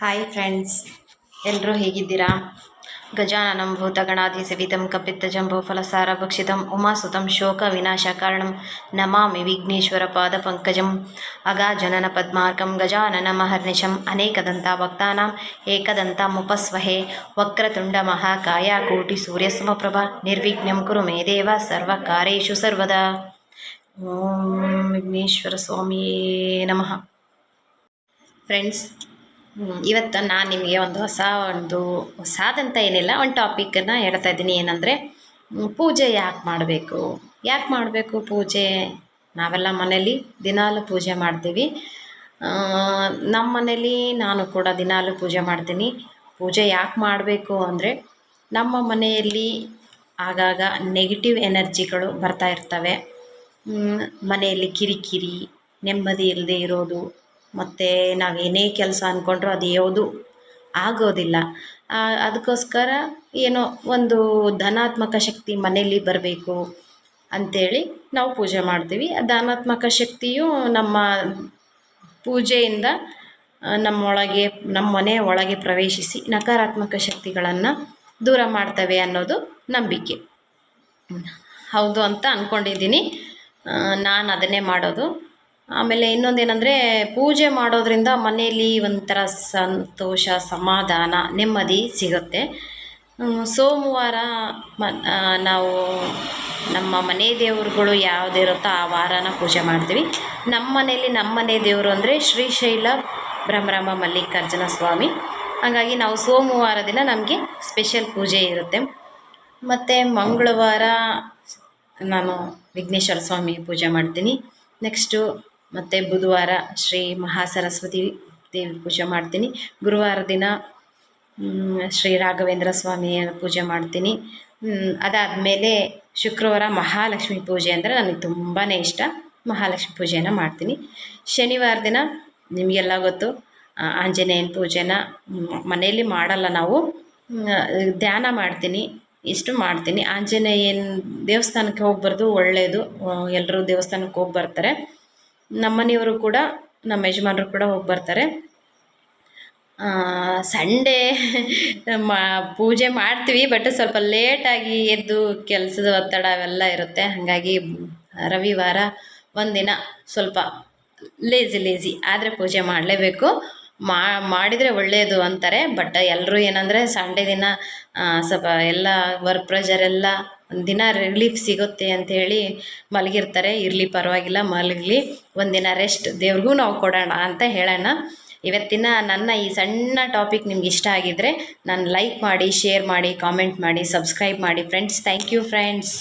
Hi friends, ಎಲ್ಲರೂ ಹೇಗಿದ್ದೀರಾ? ಗಜಾನನಂ ಭೂತಗಣಾಧಿಸೇವಿತಂ ಕಪಿತ್ತಜಂಬೂಫಲಸಾರ ಭಕ್ಷಿತಂ ಉಮಾಸುತಂ ಶೋಕ ವಿನಾಶಕಾರಣಂ ನಮಾಮಿ ವಿಘ್ನೇಶ್ವರ ಪಾದಪಂಕಜಂ ಅಗಾಜನನ ಪದ್ಮಾರ್ಕಂ ಗಜಾನನಮಹರ್ನಿಶಂ ಅನೇಕದಂತಾಭಕ್ತಾನಾಂ ಏಕದಂತಮುಪಸ್ವಹೇ ವಕ್ರತುಂಡ ಮಹಾಕಾಯ ಕೋಟಿ ಸೂರ್ಯಸಮಪ್ರಭ ನಿರ್ವಿಘ್ನಂ ಕುರು ಮೇ ದೇವ ಸರ್ವಕಾರ್ಯೇಷು ಸರ್ವದಾ. ಓಂ ವಿಘ್ನೇಶ್ವರ ಸ್ವಾಮಿಯೇ ನಮಃ. ಫ್ರೆಂಡ್ಸ್, ಇವತ್ತು ನಾನು ನಿಮಗೆ ಒಂದು ಹೊಸದಂತ ಏನಿಲ್ಲ, ಒಂದು ಟಾಪಿಕನ್ನು ಹೇಳ್ತಾ ಇದ್ದೀನಿ. ಏನಂದರೆ, ಪೂಜೆ ಯಾಕೆ ಮಾಡಬೇಕು ಪೂಜೆ? ನಾವೆಲ್ಲ ಮನೇಲಿ ದಿನಾಲು ಪೂಜೆ ಮಾಡ್ತೀವಿ. ನಮ್ಮ ಮನೇಲಿ ನಾನು ಕೂಡ ದಿನಾಲು ಪೂಜೆ ಮಾಡ್ತೀನಿ. ಪೂಜೆ ಯಾಕೆ ಮಾಡಬೇಕು ಅಂದರೆ, ನಮ್ಮ ಮನೆಯಲ್ಲಿ ಆಗಾಗ ನೆಗೆಟಿವ್ ಎನರ್ಜಿಗಳು ಬರ್ತಾ ಇರ್ತವೆ. ಮನೆಯಲ್ಲಿ ಕಿರಿಕಿರಿ, ನೆಮ್ಮದಿ ಇಲ್ಲದೆ ಇರೋದು, ಮತ್ತು ನಾವೇನೇ ಕೆಲಸ ಅಂದ್ಕೊಂಡ್ರೂ ಅದು ಯಾವುದು ಆಗೋದಿಲ್ಲ. ಅದಕ್ಕೋಸ್ಕರ ಏನೋ ಒಂದು ಧನಾತ್ಮಕ ಶಕ್ತಿ ಮನೆಯಲ್ಲಿ ಬರಬೇಕು ಅಂಥೇಳಿ ನಾವು ಪೂಜೆ ಮಾಡ್ತೀವಿ. ಆ ಧನಾತ್ಮಕ ಶಕ್ತಿಯು ನಮ್ಮ ಪೂಜೆಯಿಂದ ನಮ್ಮ ಮನೆಯ ಒಳಗೆ ಪ್ರವೇಶಿಸಿ ನಕಾರಾತ್ಮಕ ಶಕ್ತಿಗಳನ್ನು ದೂರ ಮಾಡ್ತವೆ ಅನ್ನೋದು ನಂಬಿಕೆ. ಹೌದು ಅಂತ ಅಂದ್ಕೊಂಡಿದ್ದೀನಿ. ನಾನು ಅದನ್ನೇ ಮಾಡೋದು. ಆಮೇಲೆ ಇನ್ನೊಂದೇನೆಂದರೆ, ಪೂಜೆ ಮಾಡೋದ್ರಿಂದ ಮನೆಯಲ್ಲಿ ಒಂಥರ ಸಂತೋಷ, ಸಮಾಧಾನ, ನೆಮ್ಮದಿ ಸಿಗುತ್ತೆ. ಸೋಮವಾರ ನಾವು ನಮ್ಮ ಮನೆ ದೇವರುಗಳು ಯಾವುದಿರುತ್ತೋ ಆ ವಾರನ ಪೂಜೆ ಮಾಡ್ತೀವಿ. ನಮ್ಮ ಮನೆ ದೇವರು ಅಂದರೆ ಶ್ರೀಶೈಲ ಭ್ರಮರಾಂಬ ಮಲ್ಲಿಕಾರ್ಜುನ ಸ್ವಾಮಿ. ಹಾಗಾಗಿ ನಾವು ಸೋಮವಾರ ದಿನ ನಮಗೆ ಸ್ಪೆಷಲ್ ಪೂಜೆ ಇರುತ್ತೆ. ಮತ್ತು ಮಂಗಳವಾರ ನಾನು ವಿಘ್ನೇಶ್ವರ ಸ್ವಾಮಿ ಪೂಜೆ ಮಾಡ್ತೀನಿ. ನೆಕ್ಸ್ಟು ಮತ್ತು ಬುಧವಾರ ಶ್ರೀ ಮಹಾಸರಸ್ವತಿ ದೇವಿ ಪೂಜೆ ಮಾಡ್ತೀನಿ. ಗುರುವಾರ ದಿನ ಶ್ರೀ ರಾಘವೇಂದ್ರ ಸ್ವಾಮಿಯ ಪೂಜೆ ಮಾಡ್ತೀನಿ. ಅದಾದಮೇಲೆ ಶುಕ್ರವಾರ ಮಹಾಲಕ್ಷ್ಮಿ ಪೂಜೆ ಅಂದರೆ ನನಗೆ ತುಂಬಾ ಇಷ್ಟ. ಮಹಾಲಕ್ಷ್ಮಿ ಪೂಜೆಯನ್ನು ಮಾಡ್ತೀನಿ. ಶನಿವಾರ ದಿನ ನಿಮಗೆಲ್ಲ ಗೊತ್ತು, ಆಂಜನೇಯನ ಪೂಜೆನ ಮನೆಯಲ್ಲಿ ಮಾಡಲ್ಲ, ನಾವು ಧ್ಯಾನ ಮಾಡ್ತೀನಿ. ಇಷ್ಟು ಮಾಡ್ತೀನಿ. ಆಂಜನೇಯನ ದೇವಸ್ಥಾನಕ್ಕೆ ಹೋಗ್ಬಾರ್ದು, ಒಳ್ಳೆಯದು. ಎಲ್ಲರೂ ದೇವಸ್ಥಾನಕ್ಕೆ ಹೋಗಿ ಬರ್ತಾರೆ. ನಮ್ಮನೆಯವರು ಕೂಡ, ನಮ್ಮ ಯಜಮಾನರು ಕೂಡ ಹೋಗಿ ಬರ್ತಾರೆ. ಸಂಡೇ ಪೂಜೆ ಮಾಡ್ತೀವಿ, ಬಟ್ ಸ್ವಲ್ಪ ಲೇಟಾಗಿ ಎದ್ದು ಕೆಲಸದ ಒತ್ತಡ ಅವೆಲ್ಲ ಇರುತ್ತೆ. ಹಾಗಾಗಿ ರವಿವಾರ ಒಂದಿನ ಸ್ವಲ್ಪ ಲೇಜಿ ಆದರೆ ಪೂಜೆ ಮಾಡಲೇಬೇಕು. ಮಾಡಿದರೆ ಒಳ್ಳೆಯದು ಅಂತಾರೆ. ಬಟ್ ಎಲ್ಲರೂ ಏನಂದರೆ ಸಂಡೇ ದಿನ ಸ್ವಲ್ಪ ಎಲ್ಲ ವರ್ಕ್ ಪ್ರೆಷರ್ ಎಲ್ಲ ಒಂದಿನ ರಿಲೀಫ್ ಸಿಗುತ್ತೆ ಅಂಥೇಳಿ ಮಲಗಿರ್ತಾರೆ. ಇರಲಿ, ಪರವಾಗಿಲ್ಲ, ಮಲಗಲಿ, ಒಂದಿನ ರೆಸ್ಟ್ ದೇವ್ರಿಗೂ ನಾವು ಕೊಡೋಣ ಅಂತ ಹೇಳೋಣ. ಇವತ್ತಿನ ನನ್ನ ಈ ಸಣ್ಣ ಟಾಪಿಕ್ ನಿಮ್ಗೆ ಇಷ್ಟ ಆಗಿದ್ದರೆ ನಾನು ಲೈಕ್ ಮಾಡಿ, ಶೇರ್ ಮಾಡಿ, ಕಾಮೆಂಟ್ ಮಾಡಿ, ಸಬ್ಸ್ಕ್ರೈಬ್ ಮಾಡಿ ಫ್ರೆಂಡ್ಸ್. Thank you friends.